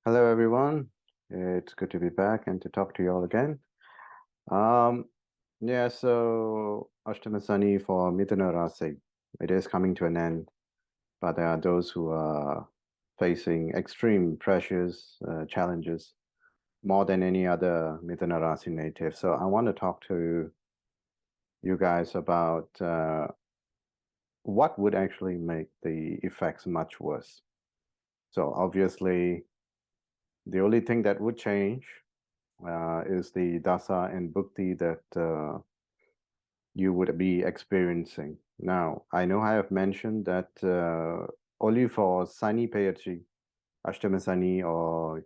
Hello, everyone. It's good to be back and to talk to you all again. Um, yeah, so Ashtama Sani for Mithuna Rasi. It is coming to an end, but there are those who are facing extreme pressures, challenges, more than any other Mithuna Rasi native. So I want to talk to you guys about what would actually make the effects much worse. So obviously, the only thing that would change is the dasa and bhukti that you would be experiencing. Now, I know I have mentioned that only for Sani Payarchi, Ashtama Sani or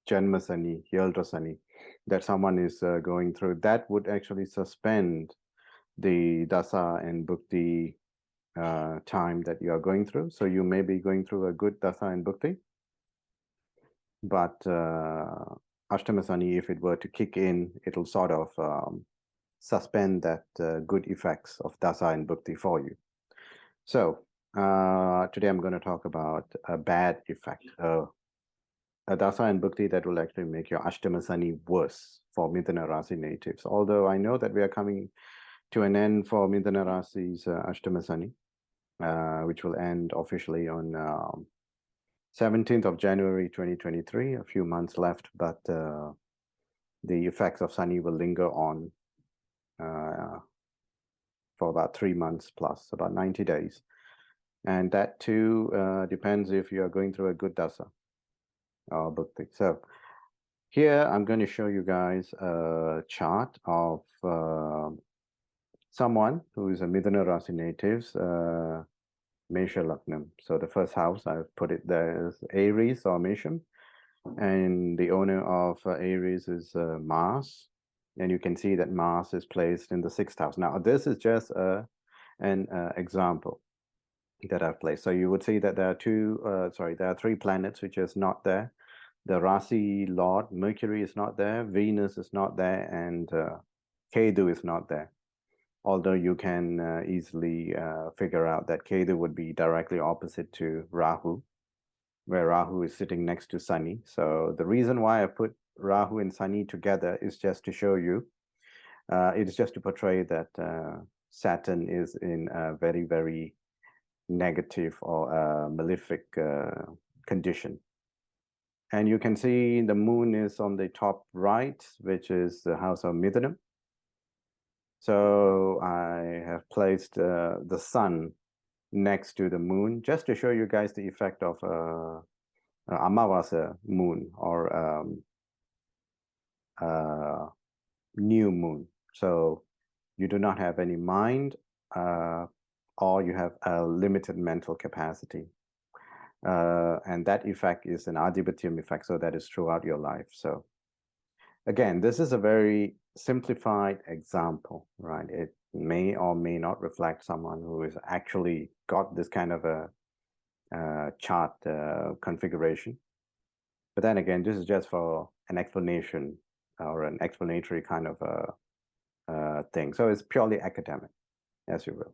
Janma Sani, Yaldra Sani, that someone is going through, that would actually suspend the dasa and bhukti time that you are going through. So you may be going through a good dasa and bhukti, but Ashtama Sani, if it were to kick in, it'll sort of suspend that good effects of dasa and bhukti for you. So today I'm going to talk about a bad effect, a dasa and bhukti that will actually make your Ashtama Sani worse for Mithuna Rasi natives. Although I know that we are coming to an end for Mithuna Rasi's Ashtama Sani, which will end officially on 17th of January 2023, a few months left, but the effects of Sani will linger on for about 3 months plus, about 90 days. And that too depends if you are going through a good dasa or bhukti. So here I'm going to show you guys a chart of someone who is a Mithuna Rasi natives, Mesha Laknam. So the first house, I've put it there as Aries or Mesham. And the owner of Aries is Mars. And you can see that Mars is placed in the sixth house. Now, this is just an example that I've placed. So you would see that there are three planets which is not there. The Rasi Lord, Mercury is not there, Venus is not there, and Ketu is not there. Although you can easily figure out that Ketu would be directly opposite to Rahu, where Rahu is sitting next to Sani. So the reason why I put Rahu and Sani together is just to show you, it is just to portray that Saturn is in a very, very negative or malefic condition. And you can see the moon is on the top right, which is the house of Mithunam. So I have placed the sun next to the moon just to show you guys the effect of Amavasa moon or new moon. So you do not have any mind or you have a limited mental capacity. And that effect is an adhipatyam effect, so that is throughout your life. So again, this is a very simplified example, right? It may or may not reflect someone who has actually got this kind of a chart configuration. But then again, this is just for an explanation or an explanatory kind of a thing. So it's purely academic, as you will.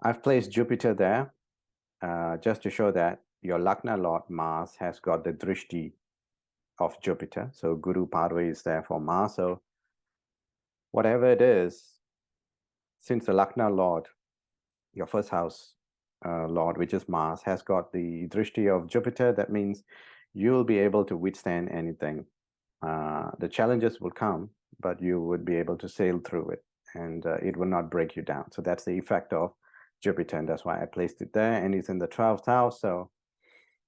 I've placed Jupiter there just to show that your Lagna Lord Mars has got the drishti of Jupiter. So Guru Padwa is there for Mars. So whatever it is, since the Lagna Lord, your first house Lord, which is Mars, has got the drishti of Jupiter, that means you'll be able to withstand anything. The challenges will come, but you would be able to sail through it, and it will not break you down. So that's the effect of Jupiter, and that's why I placed it there. And it's in the 12th house, so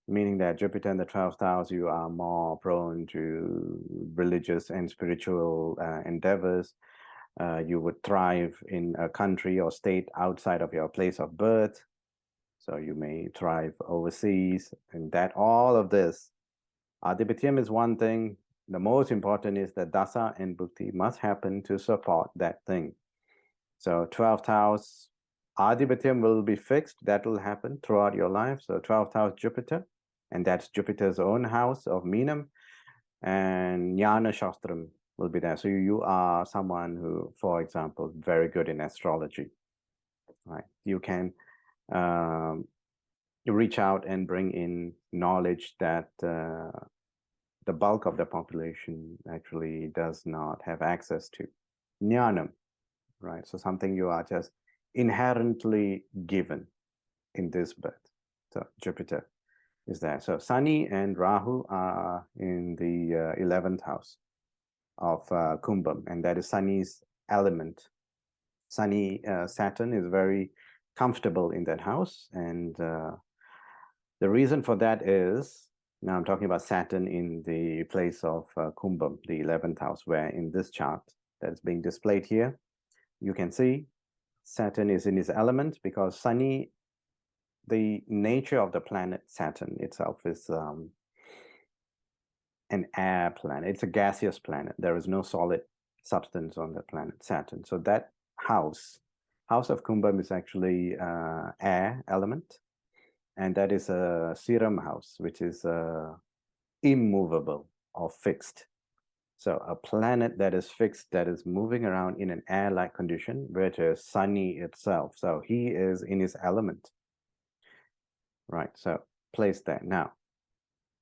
meaning that Jupiter in the 12th house, you are more prone to religious and spiritual endeavors. You would thrive in a country or state outside of your place of birth. So you may thrive overseas, and that all of this. Adhipatyam is one thing. The most important is that dasa and bhukti must happen to support that thing. So 12th house, Adhipatyam will be fixed. That will happen throughout your life. So 12th house Jupiter, and that's Jupiter's own house of Meenam, and Jnana Shastram will be there. So you are someone who, for example, very good in astrology, right? You can reach out and bring in knowledge that the bulk of the population actually does not have access to. Jnanam, right? So something you are just inherently given in this birth. So Jupiter is there. So Sani and Rahu are in the 11th house of Kumbham, and that is Sani's element. Sani, Saturn is very comfortable in that house, and the reason for that is, now I'm talking about Saturn in the place of Kumbham, the 11th house, where in this chart that's being displayed here, you can see Saturn is in his element because Sani, the nature of the planet Saturn itself is an air planet. It's a gaseous planet. There is no solid substance on the planet Saturn. So that house of Kumbham is actually air element, and that is a serum house, which is immovable or fixed. So a planet that is fixed, that is moving around in an air-like condition, which is Sani itself. So he is in his element, right? So place that. Now,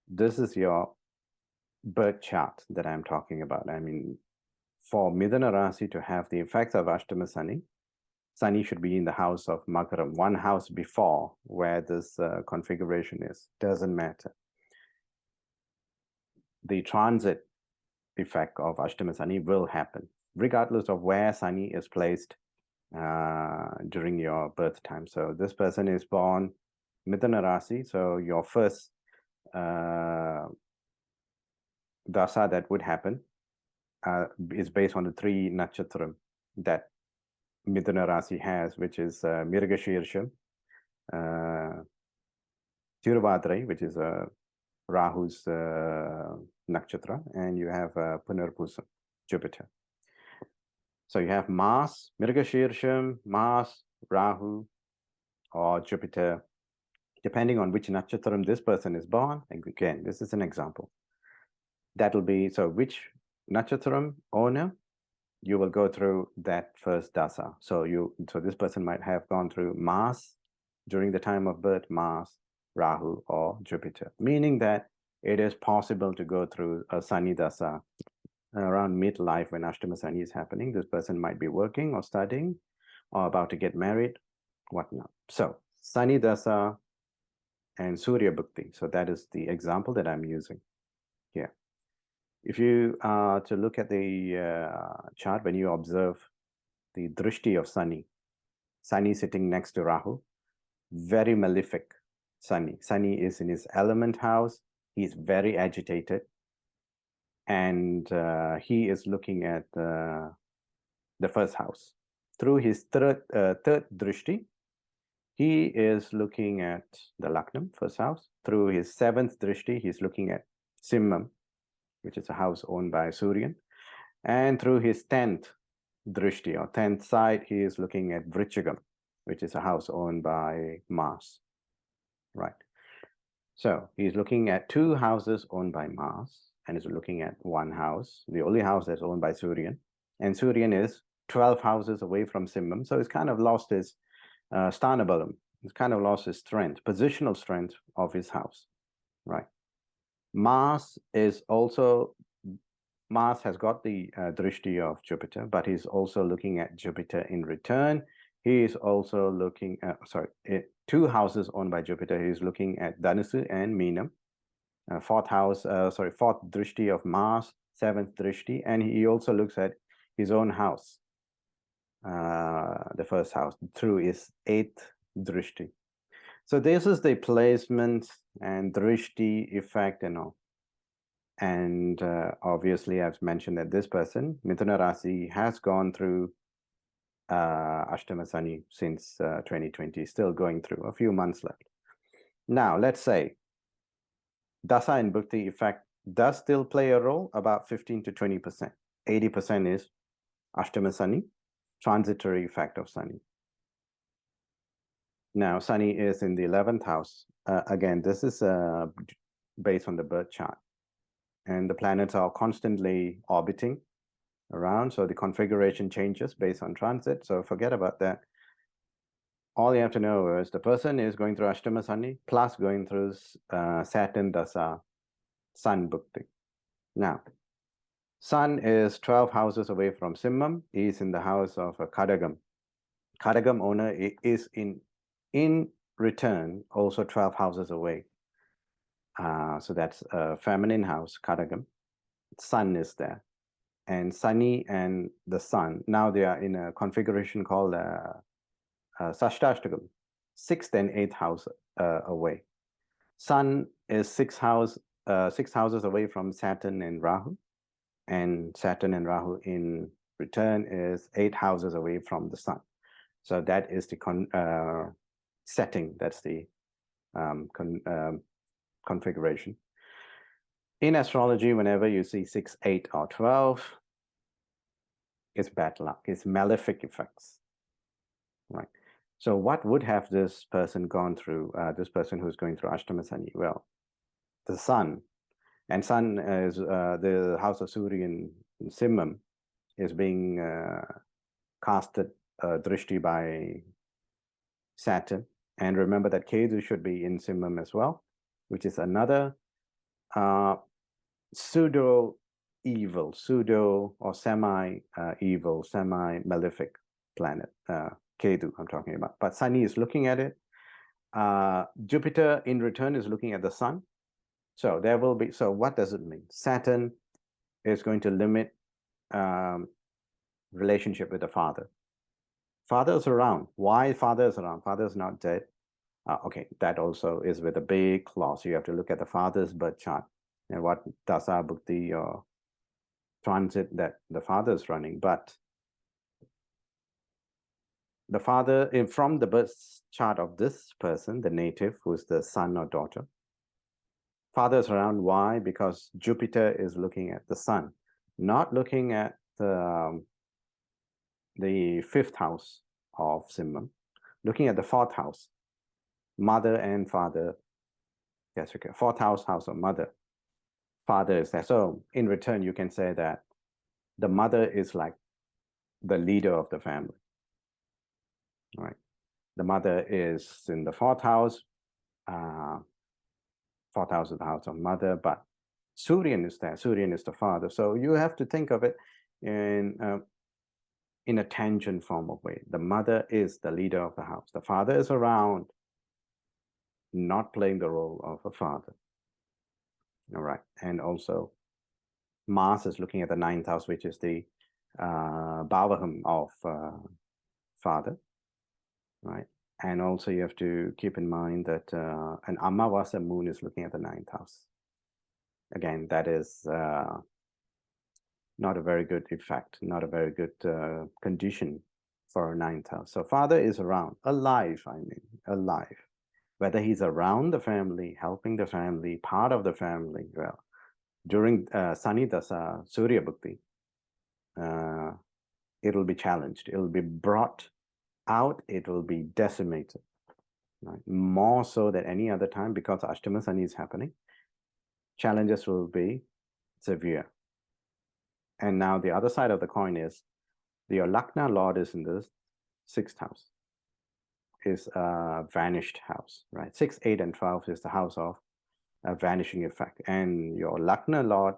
this is your birth chart that I'm talking about. I mean, for Midana Rasi to have the effects of Ashtama Sani, Sani should be in the house of Makaram, one house before where this configuration is. Doesn't matter. The transit effect of Ashtama Sani will happen, regardless of where Sani is placed during your birth time. So this person is born Midana Rasi, so your first dasa that would happen is based on the 3 nakshatram that Midana Rasi has, which is Mirgashirsham, Tiruvadrai, which is Rahu's nakshatra, and you have Punarpusam, Jupiter. So you have Mars, Mirgashirsham, Mars, Rahu, or Jupiter, depending on which nakshatram this person is born. And again, this is an example. That will be, so which nakshatram owner, you will go through that first dasa. So this person might have gone through Mars during the time of birth, Mars, Rahu, or Jupiter, meaning that it is possible to go through a Sani dasa around midlife when Ashtama Sani is happening. This person might be working or studying or about to get married, whatnot. So Sani dasa and Surya Bhukti. So that is the example that I'm using here. If you are to look at the chart, when you observe the drishti of Sani sitting next to Rahu, very malefic Sani. Sani is in his element house. He's very agitated. And he is looking at the first house. Through his third drishti, he is looking at the Laknam, first house. Through his 7th drishti, he's looking at Simmam, which is a house owned by Suryan. And through his 10th drishti, or 10th side, he is looking at Vrichagam, which is a house owned by Mars. Right. So he's looking at 2 houses owned by Mars, and is looking at 1 house, the only house that's owned by Suryan. And Suryan is 12 houses away from Simmam. So he's kind of lost his Stanabalam. He's kind of lost his strength, positional strength of his house. Right. Mars has got the drishti of Jupiter, but he's also looking at Jupiter in return. He is also looking at, 2 houses owned by Jupiter. He's looking at Dhanusu and Meenam. 4th drishti of Mars, 7th drishti, and he also looks at his own house, the first house, through his 8th drishti. So this is the placement and drishti effect and all. And obviously, I've mentioned that this person, Mithuna Rasi, has gone through Ashtama Sani since 2020, still going through, a few months left. Now, let's say Dasa and Bhukti effect does still play a role, about 15 to 20%. 80% is Ashtama Sani, transitory effect of Sani. Now, Sani is in the 11th house. Again, this is based on the birth chart. And the planets are constantly orbiting around, so the configuration changes based on transit. So forget about that. All you have to know is the person is going through Ashtama Sani plus going through Saturn Dasa Sun Bhukti. Now, Sun is 12 houses away from Simmam. He is in the house of Kadagam. Kadagam owner is in return also 12 houses away. So that's a feminine house, Kadagam. Sun is there. And Sani and the Sun, now they are in a configuration called Sashtashtagam, 6th and 8th house away. Sun is 6 houses away from Saturn and Rahu, and Saturn and Rahu in return is 8 houses away from the Sun. So that is the setting. That's the configuration. In astrology, whenever you see 6, 8, or 12, it's bad luck. It's malefic effects, right? So what would have this person gone through, this person who's going through Ashtama Sani? Well, the Sun, and Sun is the house of Surya in Simmam, is being casted drishti by Saturn. And remember that Ketu should be in Simmam as well, which is another pseudo evil, pseudo or semi evil, semi malefic planet. Ketu I'm talking about. But Sani is looking at it. Jupiter in return is looking at the Sun. So there will be, so what does it mean? Saturn is going to limit relationship with the father. Father is around. Why father is around? Father is not dead. Okay, that also is with a big clause. You have to look at the father's birth chart and what Dasa Bhukti or transit that the father is running. But the father, from the birth chart of this person, the native, who's the son or daughter, father is around. Why? Because Jupiter is looking at the Sun, not looking at the 5th house of Simmam, looking at the 4th house, mother and father. Yes, okay, 4th house of mother. Father is there. So in return, you can say that the mother is like the leader of the family. All right. The mother is in the 4th house. 4th house is the house of mother, but Surya is there. Surya is the father. So you have to think of it in a tangent form of way. The mother is the leader of the house. The father is around, not playing the role of a father. All right. And also Mars is looking at the 9th house, which is the Bhavaham of father, right? And also you have to keep in mind that an Amavasa moon is looking at the 9th house. Again, that is not a very good effect, not a very good condition for a 9th house. So father is around, alive, alive. Whether he's around the family, helping the family, part of the family, well, during Sani Dasa, Surya Bhukti, it will be challenged. It will be brought out. It will be decimated. Right? More so than any other time, because Ashtama Sani is happening. Challenges will be severe. And now the other side of the coin is your Lakna Lord is in the 6th house, is a vanished house, right? 6, 8, and 12 is the house of a vanishing effect. And your Lakna Lord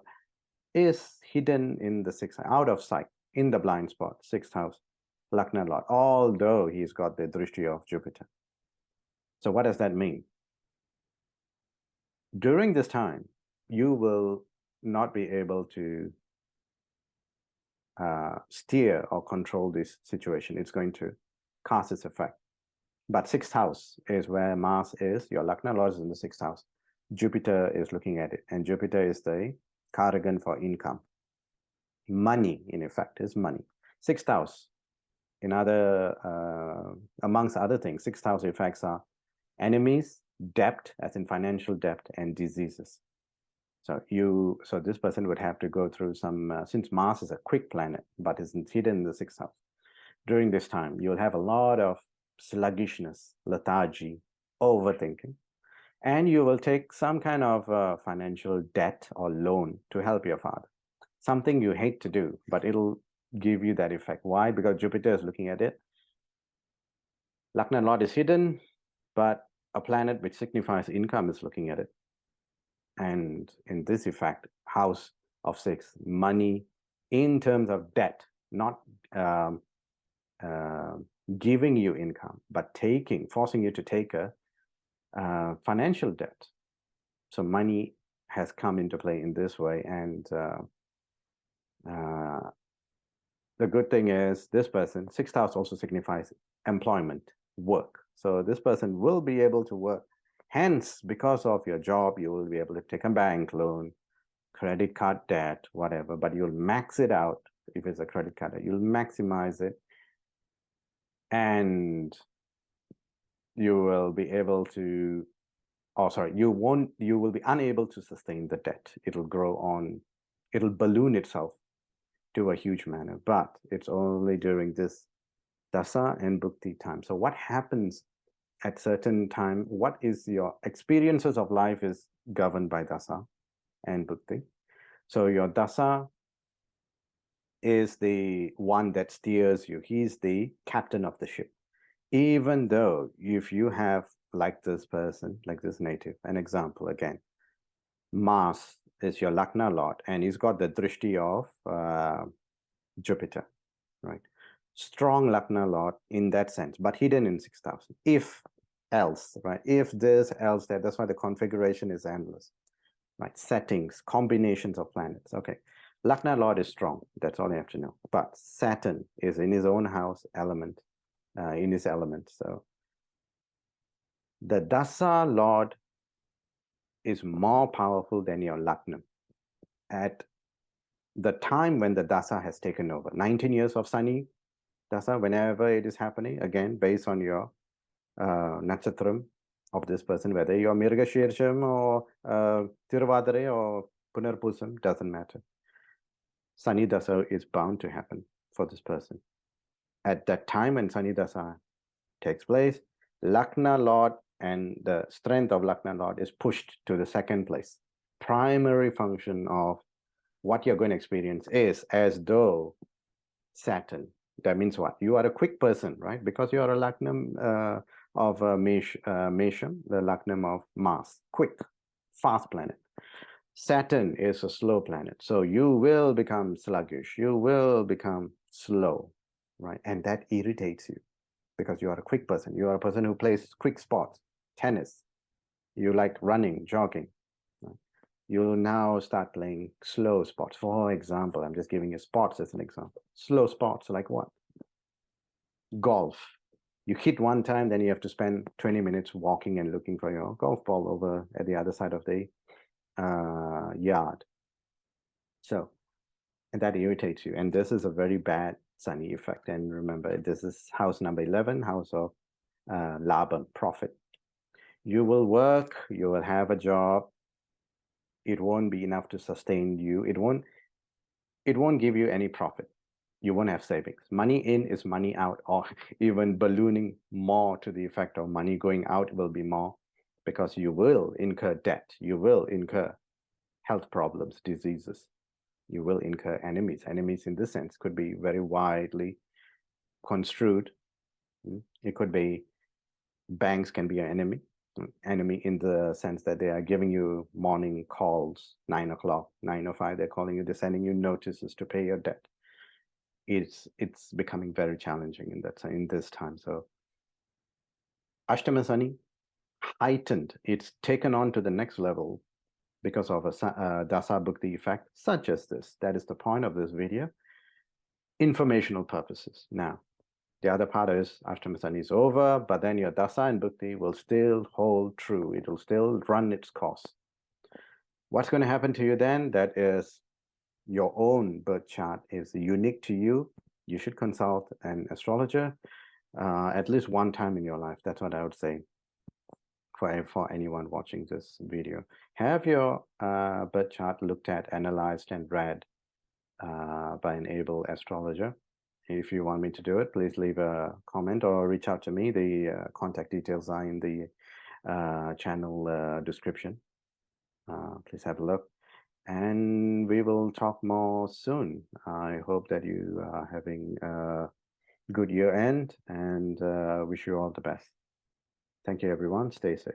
is hidden in the 6th, out of sight, in the blind spot, 6th house, Lakna Lord, although he's got the drishti of Jupiter. So what does that mean? During this time, you will not be able to steer or control this situation. It's going to cast its effect. But 6th house is where Mars is. Your Lakna Lord is in the 6th house. Jupiter is looking at it. And Jupiter is the Karagan for income. Money, in effect, is money. 6th house, in other, amongst other things, 6th house effects are enemies, debt, as in financial debt, and diseases. So this person would have to go through some, since Mars is a quick planet, but is hidden in the 6th house. During this time, you'll have a lot of sluggishness, lethargy, overthinking, and you will take some kind of financial debt or loan to help your father. Something you hate to do, but it'll give you that effect. Why? Because Jupiter is looking at it. Lakna Lord is hidden, but a planet which signifies income is looking at it. And in this effect, house of 6, money in terms of debt, not giving you income, but forcing you to take a financial debt. So money has come into play in this way, and the good thing is this person, 6th house also signifies employment, work. So this person will be able to work. Hence, because of your job, you will be able to take a bank loan, credit card debt, whatever, but you'll max it out. If it's a credit card, you'll maximize it, and you will be able to, you will be unable to sustain the debt. It'll grow on, it'll balloon itself to a huge manner, but it's only during this dasa and bhukti time. So what happens at certain time, what is your experiences of life is governed by dasa and bhukti. So your dasa is the one that steers you. He's the captain of the ship. Even though if you have, like this person, like this native, an example again, Mars is your Lagna lord, and he's got the drishti of Jupiter, right? Strong Lagna lord in that sense, but hidden in 6,000. If else, right? If this, else that. That's why the configuration is endless, right? Settings, combinations of planets. Okay, Lagna lord is strong. That's all you have to know. But Saturn is in his own house element, in his element. So the dasa lord is more powerful than your Lagna at the time when the dasa has taken over. 19 years of Sani dasa, whenever it is happening, again, based on your nakshatram of this person, whether you're Mirgashirsham or Tiruvadare or Punarpusam, doesn't matter. Sani dasa is bound to happen for this person. At that time when Sani dasa takes place, Lagna lord and the strength of Lagna lord is pushed to the second place. Primary function of what you're going to experience is as though Saturn. That means what? You are a quick person, right? Because you are a Lagnam of Mesham, the Lagnam of Mars. Quick, fast planet. Saturn is a slow planet. So you will become sluggish. You will become slow, right? And that irritates you because you are a quick person. You are a person who plays quick sports, tennis. You like running, jogging. Right? You now start playing slow sports. For example, I'm just giving you sports as an example. Slow sports like what? Golf. You hit one time, then you have to spend 20 minutes walking and looking for your golf ball over at the other side of the yard. So, and that irritates you. And this is a very bad Sani effect. And remember, this is house number 11, house of Laban, profit. You will work, you will have a job. It won't be enough to sustain you. It won't give you any profit. You won't have savings. Money in is money out, or even ballooning more to the effect of money going out will be more, because you will incur debt. You will incur health problems, diseases. You will incur enemies. Enemies in this sense could be very widely construed. It could be banks can be an enemy. Enemy in the sense that they are giving you morning calls, 9 o'clock, 9:05, they're calling you, they're sending you notices to pay your debt. It's becoming very challenging in this time. So Ashtama Sani heightened, it's taken on to the next level because of a dasa bhukti effect such as this. That is the point of this video. Informational purposes. Now, the other part is Ashtama Sani is over, but then your dasa and bhukti will still hold true. It will still run its course. What's going to happen to you then? That is your own birth chart is unique to you. You should consult an astrologer at least one time in your life. That's what I would say for anyone watching this video. Have your birth chart looked at, analyzed, and read by an able astrologer. If you want me to do it, please leave a comment or reach out to me. The contact details are in the channel description. Please have a look. And we will talk more soon. I hope that you are having a good year end, and wish you all the best. Thank you, everyone. Stay safe.